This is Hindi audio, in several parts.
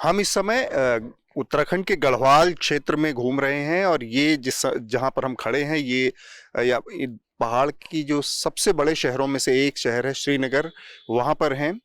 हम इस समय उत्तराखंड के गढ़वाल क्षेत्र में घूम रहे हैं और ये जहाँ पर हम खड़े हैं ये पहाड़ की जो सबसे बड़े शहरों में से एक शहर है श्रीनगर, वहाँ पर हैं।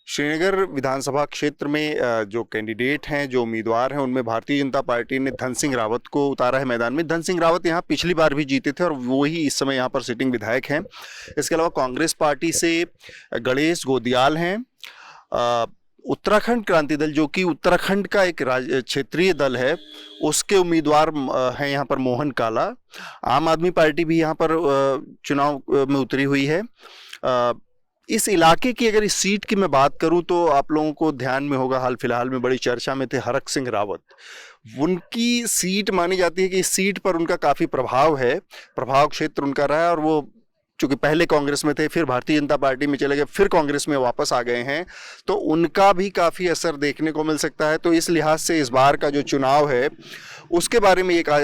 श्रीनगर विधानसभा क्षेत्र में जो कैंडिडेट हैं, जो उम्मीदवार हैं, उनमें भारतीय जनता पार्टी ने धन सिंह रावत को उतारा है मैदान में। धन सिंह रावत यहाँ पिछली बार भी जीते थे और वो ही इस समय यहाँ पर सिटिंग विधायक हैं। इसके अलावा कांग्रेस पार्टी से गणेश गोदियाल हैं। उत्तराखंड क्रांति दल, जो कि उत्तराखंड का एक क्षेत्रीय दल है, उसके उम्मीदवार हैं यहाँ पर मोहन काला। आम आदमी पार्टी भी यहाँ पर चुनाव में उतरी हुई है। इस इलाके की अगर इस सीट की मैं बात करूं तो आप लोगों को ध्यान में होगा, हाल फिलहाल में बड़ी चर्चा में थे हरक सिंह रावत। उनकी सीट मानी जाती है कि इस सीट पर उनका काफ़ी प्रभाव है, प्रभाव क्षेत्र उनका रहा है। और वो चूंकि पहले कांग्रेस में थे, फिर भारतीय जनता पार्टी में चले गए, फिर कांग्रेस में वापस आ गए हैं, तो उनका भी काफ़ी असर देखने को मिल सकता है। तो इस लिहाज से इस बार का जो चुनाव है उसके बारे में ये कहा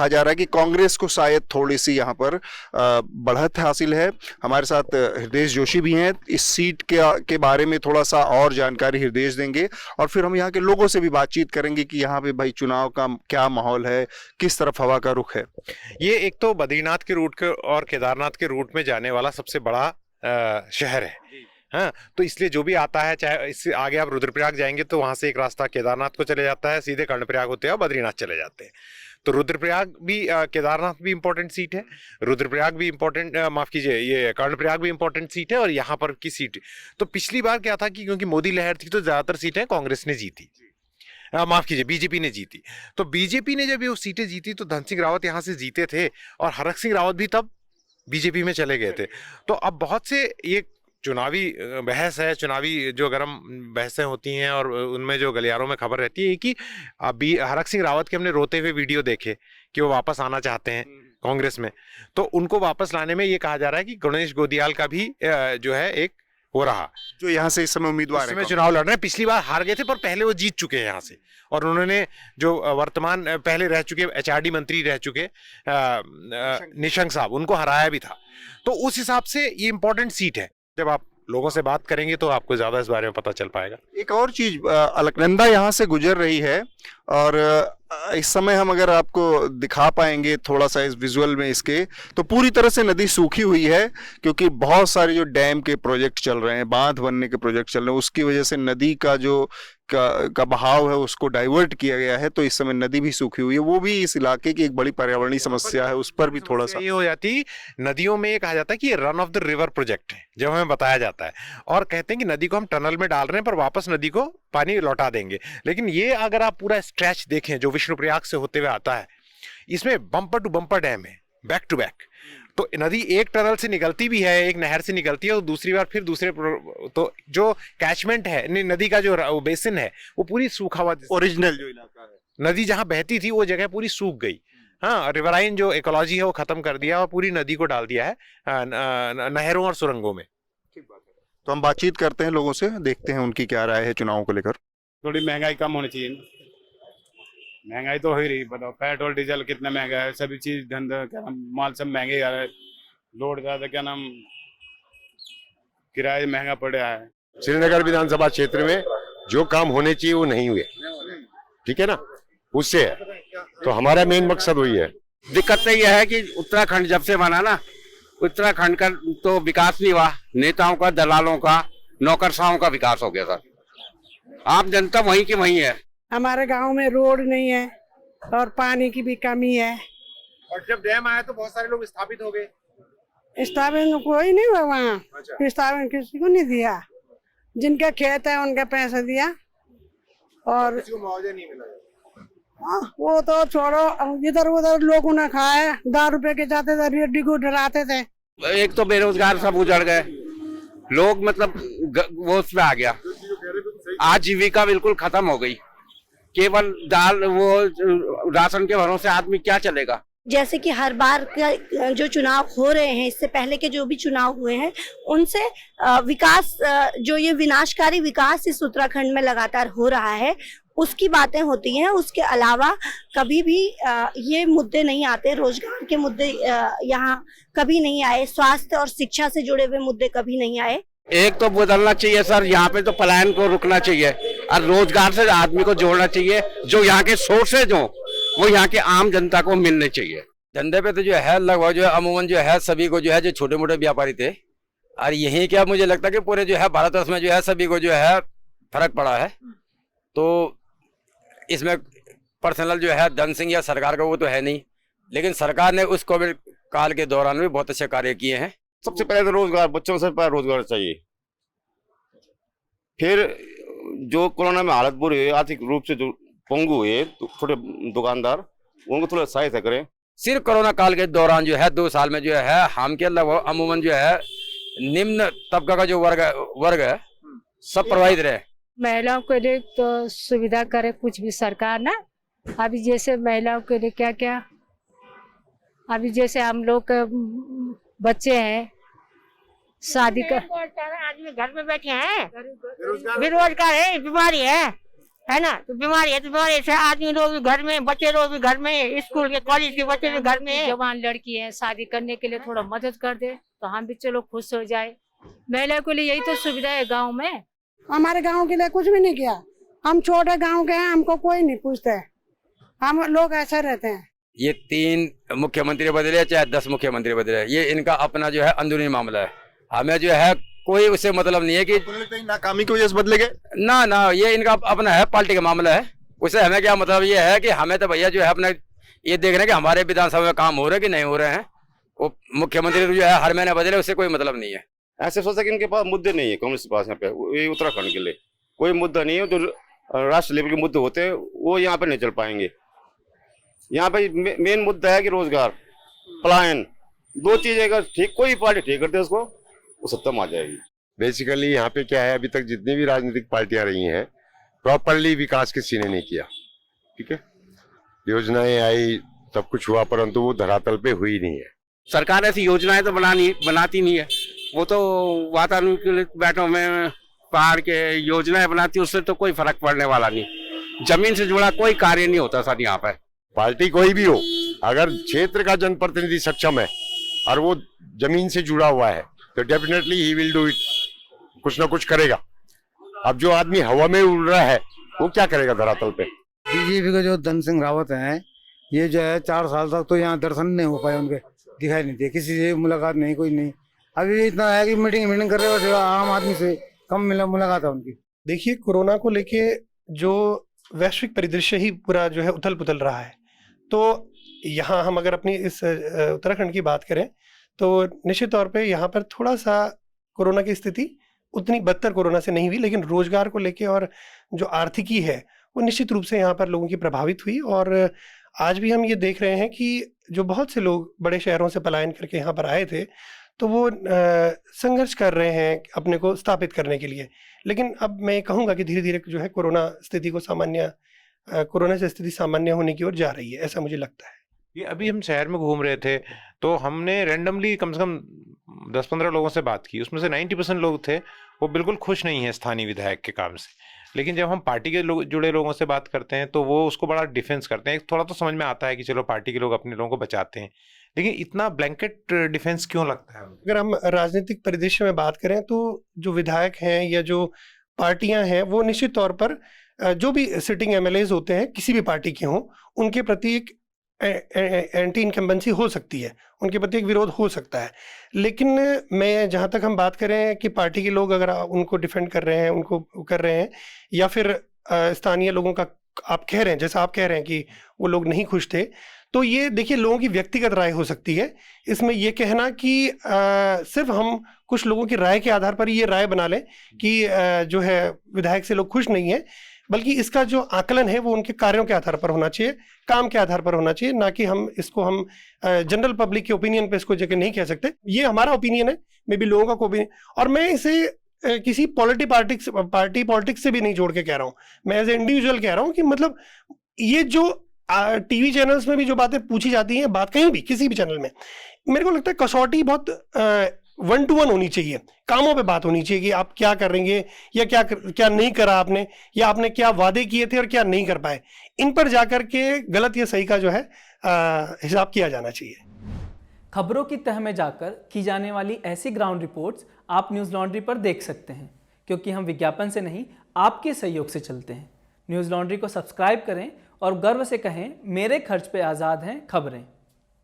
जा रहा है कि कांग्रेस को शायद थोड़ी सी यहाँ पर बढ़त हासिल है। हमारे साथ हृदय जोशी भी हैं। इस सीट के बारे में थोड़ा सा और जानकारी हृदय देंगे और फिर हम यहाँ के लोगों से भी बातचीत करेंगे कि यहाँ पे भाई चुनाव का क्या माहौल है, किस तरफ हवा का रुख है। ये एक तो बद्रीनाथ के रूट के और केदारनाथ के रूट में जाने वाला सबसे बड़ा शहर है। हाँ, तो इसलिए जो भी आता है, चाहे इससे आगे आप रुद्रप्रयाग जाएंगे तो वहां से एक रास्ता केदारनाथ को चले जाता है, सीधे कर्णप्रयाग होते हैं और बद्रीनाथ चले जाते हैं। तो रुद्रप्रयाग भी, केदारनाथ भी इंपॉर्टेंट सीट है, रुद्रप्रयाग भी इंपॉर्टेंट, माफ कीजिए, ये कर्णप्रयाग भी इंपॉर्टेंट सीट है। और यहाँ पर की सीट तो पिछली बार क्या था कि क्योंकि मोदी लहर थी तो ज्यादातर सीटें कांग्रेस ने जीती, माफ कीजिए बीजेपी ने जीती। तो बीजेपी ने जब ये सीटें जीती तो धन सिंह रावत यहाँ से जीते थे और हरक सिंह रावत भी तब बीजेपी में चले गए थे। तो अब बहुत से ये चुनावी बहस है, चुनावी जो गर्म बहसें होती हैं और उनमें जो गलियारों में खबर रहती है कि अभी हरक सिंह रावत के हमने रोते हुए वीडियो देखे कि वो वापस आना चाहते हैं कांग्रेस में। तो उनको वापस लाने में ये कहा जा रहा है कि गणेश गोदियाल का भी जो है एक हो रहा, जो यहाँ से इस समय उम्मीदवार है, चुनाव लड़ रहे हैं। पिछली बार हार गए थे पर पहले वो जीत चुके हैं यहाँ से, और उन्होंने जो वर्तमान पहले रह चुके एचआरडी मंत्री रह चुके निशंक साहब, उनको हराया भी था। तो उस हिसाब से ये इंपॉर्टेंट सीट है। जब आप लोगों से बात करेंगे तो आपको ज्यादा इस बारे में पता चल पाएगा। एक और चीज, अलकनंदा यहाँ से गुजर रही है और इस समय हम अगर आपको दिखा पाएंगे थोड़ा सा इस विजुअल में इसके, तो पूरी तरह से नदी सूखी हुई है क्योंकि बहुत सारे जो डैम के प्रोजेक्ट चल रहे हैं, बांध बनने के प्रोजेक्ट चल रहे हैं, उसकी वजह से नदी का जो का बहाव है उसको डाइवर्ट किया गया है। तो इस समय नदी भी सूखी हुई है। वो भी इस इलाके की एक बड़ी पर्यावरणीय समस्या है, उस पर भी थोड़ा सा ये हो जाती। नदियों में ये कहा जाता है कि ये run of the river project है, जब हमें बताया जाता है, और कहते हैं कि नदी को हम टनल में डाल रहे हैं पर वापस नदी को पानी लौटा देंगे। लेकिन ये अगर आप पूरा स्ट्रेच देखें जो विष्णुप्रयाग से होते हुए आता है, इसमें बम्पर टू बम्पर डैम है, बैक टू बैक। तो नदी एक टनल से निकलती भी है, एक नहर से निकलती है, और दूसरी बार फिर दूसरे, तो जो कैचमेंट है नदी का, जो बेसिन है, वो पूरी सूखा हुआ, ओरिजिनल जो इलाका है, नदी जहां बहती थी वो जगह पूरी सूख गई। हाँ, रिवराइन जो इकोलॉजी है वो खत्म कर दिया और पूरी नदी को डाल दिया है नहरों और सुरंगों में। तो हम बातचीत करते हैं लोगों से, देखते हैं उनकी क्या राय है चुनाव को लेकर। थोड़ी महंगाई कम होनी चाहिए ना। महंगाई तो हो ही रही, बताओ पेट्रोल डीजल कितना महंगा है, सभी चीज धंधा क्या नाम, माल सब महंगे आ रहे हैं, लोड ज्यादा क्या नाम, किराया महंगा पड़ रहा है। श्रीनगर विधानसभा क्षेत्र में जो काम होने चाहिए वो नहीं हुए, ठीक है ना, उससे है। तो हमारा मेन मकसद वही है। दिक्कत तो यह है कि उत्तराखंड जब से बना ना, उत्तराखंड का तो विकास नहीं हुआ, नेताओं का, दलालों का, नौकरशाहों का विकास हो गया सर। आम जनता वहीं की वहीं है। हमारे गांव में रोड नहीं है और पानी की भी कमी है। और जब डैम आया तो बहुत सारे लोग स्थापित हो गए। स्थापित कोई नहीं हुआ वहाँ, स्थापित किसी को नहीं दिया। जिनका खेत है उनका पैसा दिया और किसी को मुआवजा नहीं मिला। वो तो छोड़ो, इधर उधर लोगों ने खाए, 10 रुपए के जाते थे, रेडी को डराते थे। एक तो बेरोजगार सब उजड़ गए लोग, मतलब वो उसमें आ गया, आजीविका बिल्कुल खत्म हो गई। केवल दाल, वो राशन के भरोसे आदमी क्या चलेगा। जैसे कि हर बार का जो चुनाव हो रहे हैं, इससे पहले के जो भी चुनाव हुए हैं, उनसे विकास, जो ये विनाशकारी विकास इस उत्तराखंड में लगातार हो रहा है, उसकी बातें होती हैं। उसके अलावा कभी भी ये मुद्दे नहीं आते, रोजगार के मुद्दे यहाँ कभी नहीं आए, स्वास्थ्य और शिक्षा से जुड़े हुए मुद्दे कभी नहीं आए। एक तो बदलना चाहिए सर, यहाँ पे तो पलायन को रुकना चाहिए और रोजगार से आदमी को जोड़ना चाहिए। जो यहाँ के सोर्सेज हो वो यहाँ के आम जनता को मिलने चाहिए। धंधे पे तो जो है लगभग जो है अमूमन जो है सभी को जो है जो छोटे मोटे व्यापारी थे, और यही क्या मुझे लगता है कि पूरे जो है भारतवर्ष में जो है सभी को जो है फर्क पड़ा है। तो इसमें पर्सनल जो है धन सिंह या सरकार का वो तो है नहीं, लेकिन सरकार ने उस कोविड काल के दौरान भी बहुत अच्छे कार्य किए हैं। सबसे पहले तो रोजगार, बच्चों से पहले रोजगार चाहिए। फिर जो कोरोना में हालत बुरी हुई, आर्थिक रूप से जो पंगु हुए तो छोटे दुकानदार, उनको थोड़ा सहायता करें। सिर्फ कोरोना काल के दौरान जो है 2 साल में जो है हम के लगभग अमूमन जो है निम्न तबका का जो वर्ग है सब प्रभावित रहे। महिलाओं के लिए तो सुविधा करे कुछ भी सरकार ना। अभी जैसे महिलाओं के लिए क्या क्या, अभी जैसे हम लोग के बच्चे हैं, शादी का आदमी घर में बैठे हैं, बेरोजगार है, बीमारी है ना, तो बीमारी है तो बीमारी से आदमी लोग भी घर में, बच्चे लोग भी घर में, स्कूल के कॉलेज के बच्चे भी घर में। जवान लड़की है, शादी करने के लिए थोड़ा मदद कर दे तो हम भी चलो खुश हो जाए। महिला के लिए यही तो सुविधा है गांव में। हमारे गांव के लिए कुछ भी नहीं किया। हम छोटे गांव के हैं, हमको कोई नहीं पूछते, हम लोग ऐसे रहते हैं। ये 3 मुख्यमंत्री बदले चाहे 10 मुख्यमंत्री बदले, ये इनका अपना जो है अंदरूनी मामला है। हमें जो है कोई उससे मतलब नहीं है कि नाकामी की वजह से बदले गए। ना ये इनका अपना है, पार्टी का मामला है। उससे हमें क्या मतलब ये है कि हमें तो भैया जो है अपना ये देख रहे हैं कि हमारे विधानसभा में काम हो रहे हैं कि नहीं हो रहे हैं। वो मुख्यमंत्री जो है हर महीने बदले, उससे कोई मतलब नहीं है। ऐसे सोचा कि इनके पास मुद्दे नहीं है, कांग्रेस के पास यहाँ पे ये उत्तराखंड के लिए कोई मुद्दा नहीं है। जो राष्ट्र लेवल के मुद्दे होते हैं वो यहाँ पे नहीं चल पाएंगे। यहाँ पे मेन मुद्दा है कि रोजगार, पलायन, 2 चीजें अगर ठीक कोई पार्टी ठीक करते है उसको, वो सत्ता में आ जाएगी। बेसिकली यहाँ पे क्या है, अभी तक जितनी भी राजनीतिक पार्टियां रही हैं प्रॉपरली विकास के सीने नहीं किया। ठीक है, योजनाएं आई, सब कुछ हुआ, परंतु वो धरातल पे हुई नहीं है। सरकार ऐसी योजनाएं तो बनाती नहीं है। वो तो वातानुकूलित बैठों में पहाड़ के योजनाएं बनाती, उससे तो कोई फर्क पड़ने वाला नहीं। जमीन से जुड़ा कोई कार्य नहीं होता सर यहाँ पे। पार्टी कोई भी हो, अगर क्षेत्र का जनप्रतिनिधि सक्षम है और वो जमीन से जुड़ा हुआ है तो definitely he will do it, कुछ ना कुछ करेगा। अब जो आदमी हवा में उड़ रहा है वो क्या करेगा धरातल पे। बीजेपी के जो धन सिंह रावत हैं, ये जो है 4 साल तक तो यहाँ दर्शन नहीं हो पाए, उनके दिखाई नहीं दिए, किसी से मुलाकात नहीं, कोई नहीं। अभी इतना है कि मीटिंग कर रहे हो, आम आदमी से कम मुलाकात है उनकी। देखिए, कोरोना को लेके जो वैश्विक परिदृश्य ही पूरा जो है उथल पुथल रहा है, तो यहाँ हम अगर अपनी इस उत्तराखंड की बात करें तो निश्चित तौर पे यहाँ पर थोड़ा सा कोरोना की स्थिति उतनी बदतर कोरोना से नहीं हुई, लेकिन रोजगार को लेके और जो आर्थिकी है वो निश्चित रूप से यहाँ पर लोगों की प्रभावित हुई। और आज भी हम ये देख रहे हैं कि जो बहुत से लोग बड़े शहरों से पलायन करके यहाँ पर आए थे, तो वो संघर्ष कर रहे हैं अपने को स्थापित करने के लिए। लेकिन अब मैं कहूँगा कि धीरे धीरे जो है कोरोना से स्थिति सामान्य होने की ओर जा रही है, ऐसा मुझे लगता है। ये अभी हम शहर में घूम रहे थे तो हमने रैंडमली कम से कम 10-15 लोगों से बात की, उसमें से 90% लोग थे वो बिल्कुल खुश नहीं है स्थानीय विधायक के काम से। लेकिन जब हम पार्टी के जुड़े लोगों से बात करते हैं तो वो उसको बड़ा डिफेंस करते हैं। थोड़ा तो समझ में आता है कि चलो पार्टी के लोग अपने लोगों को बचाते हैं, लेकिन इतना ब्लैंकेट डिफेंस क्यों लगता है? अगर हम राजनीतिक परिदृश्य में बात करें तो जो विधायक हैं या जो पार्टियां हैं वो निश्चित तौर पर जो भी सिटिंग एमएलएज होते हैं किसी भी पार्टी के हों, उनके प्रति एक एंटी इनकम्बेंसी हो सकती है, उनके प्रति एक विरोध हो सकता है। लेकिन मैं जहाँ तक हम बात करें कि पार्टी के लोग अगर उनको डिफेंड कर रहे हैं, उनको कर रहे हैं, या फिर स्थानीय लोगों का आप कह रहे हैं, जैसा आप कह रहे हैं कि वो लोग नहीं खुश थे, तो ये देखिए लोगों की व्यक्तिगत राय हो सकती है। इसमें ये कहना कि सिर्फ हम कुछ लोगों की राय के आधार पर ये राय बना लें कि जो है विधायक से लोग खुश नहीं है, बल्कि इसका जो आकलन है वो उनके कार्यों के आधार पर होना चाहिए, काम के आधार पर होना चाहिए, ना कि हम जनरल पब्लिक के ओपिनियन पे इसको जगह नहीं कह सकते। ये हमारा ओपिनियन है, मे बी लोगों का ओपिनियन, और मैं इसे किसी पार्टी पॉलिटिक्स से भी नहीं जोड़ के कह रहा हूँ, मैं एज ए इंडिविजुअल कह रहा हूँ कि मतलब ये जो टीवी चैनल्स में भी जो बातें पूछी जाती हैं, बात कहीं भी किसी भी चैनल में, मेरे को लगता है कसौटी बहुत 1-to-1 होनी चाहिए, कामों पे बात होनी चाहिए कि आप क्या करेंगे या क्या नहीं करा आपने, या आपने क्या वादे किए थे और क्या नहीं कर पाए। इन पर जाकर के गलत या सही का जो है हिसाब किया जाना चाहिए। खबरों की तह में जाकर की जाने वाली ऐसी ग्राउंड रिपोर्ट्स आप न्यूज़ लॉन्ड्री पर देख सकते हैं, क्योंकि हम विज्ञापन से नहीं आपके सहयोग से चलते हैं। न्यूज़ लॉन्ड्री को सब्सक्राइब करें और गर्व से कहें, मेरे खर्च पे आज़ाद हैं खबरें।